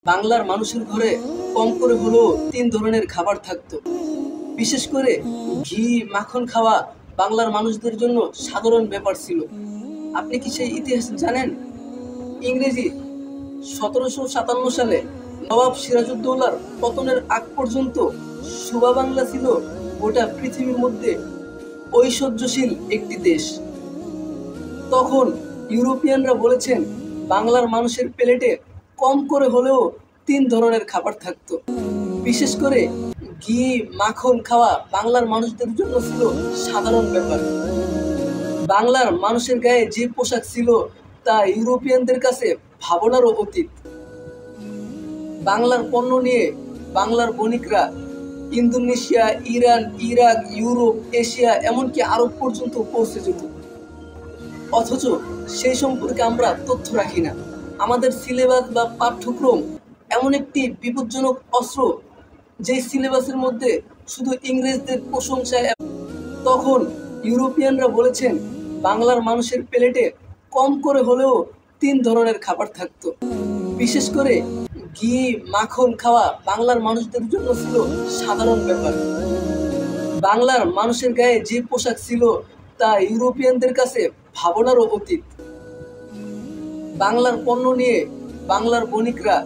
বাংলার মানুষের ঘরে কম করে হলেও ৩ ধরনের খাবার থাকতো। বিশেষ করে ঘি, মাখন খাওয়া বাংলার মানুষদের জন্য সাধারণ ব্যাপার ছিল। আপনি কি সেই ইতিহাস জানেন? ইংরেজি ১৭৫৭ সালে নবাব সিরাজউদ্দৌলার পতনের আগ পর্যন্ত সুবা বাংলা ছিল গোটা পৃথিবীর মধ্যে ঐশ্বর্যশীল একটি দেশ। তখন ইউরোপিয়ানরা বলেছেন বাংলার মানুষের প্লেটে কম করে হলেও ৩ ধরনের খাবার থাকতো। বিশেষ করে ঘি, মাখন খাওয়া বাংলার মানুষদের জন্য ছিল সাধারণ ব্যাপার। বাংলার মানুষের গায়ে যে পোশাক ছিল তা ইউরোপিয়ানদের কাছে ভাবনারও অতীত। বাংলার পণ্য নিয়ে বাংলার বণিকরা Indonesia, Iran, Iraq, Europe, Asia এমনকি আরব পর্যন্ত পৌঁছে যেত। অথচ সেই সম্পর্কে আমরা তথ্য রাখি না। আমাদের সিলেবাস বা পাঠ্যক্রম এমন একটি বিপজ্জনক অস্ত্র, যেই সিলেবাসের মধ্যে শুধু ইংরেজদের প্রশংসা। তখন ইউরোপিয়ানরা বলেছেন বাংলার মানুষের প্লেটে কম করে হলেও ৩ ধরনের খাবার থাকতো। বিশেষ করে ঘি, মাখন খাওয়া বাংলার মানুষদের জন্য ছিল সাধারণ ব্যাপার। বাংলার মানুষের গায়ে যে পোশাক ছিল তা ইউরোপিয়ানদের কাছে ভাবনারও অতীত। বাংলার পণ্য নিয়ে বাংলার বণিকরা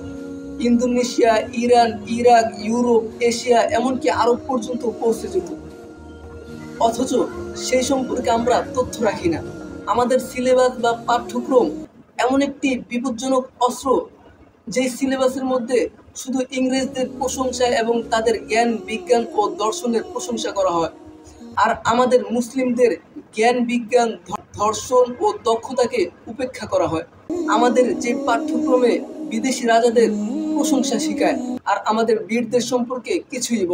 Indonesia, Iran, Iraq, Europe, Asia এমনকি আরব পর্যন্ত পৌঁছে যেত। অথচ সেই সম্পর্কে আমরা তথ্য রাখি না। আমাদের সিলেবাস বা পাঠ্যক্রম এমন একটি বিপজ্জনক অস্ত্র, যেই সিলেবাসের মধ্যে শুধু ইংরেজদের প্রশংসা এবং তাদের জ্ঞান, বিজ্ঞান ও দর্শনের প্রশংসা করা হয়, আর আমাদের মুসলিমদের জ্ঞান, বিজ্ঞান, দর্শন ও দক্ষতাকে উপেক্ষা করা হয়। আমাদের যে পাঠ্যক্রমে বিদেশি রাজাদের প্রশংসা শেখায় আর আমাদের বীরদের সম্পর্কে কিছুই বলে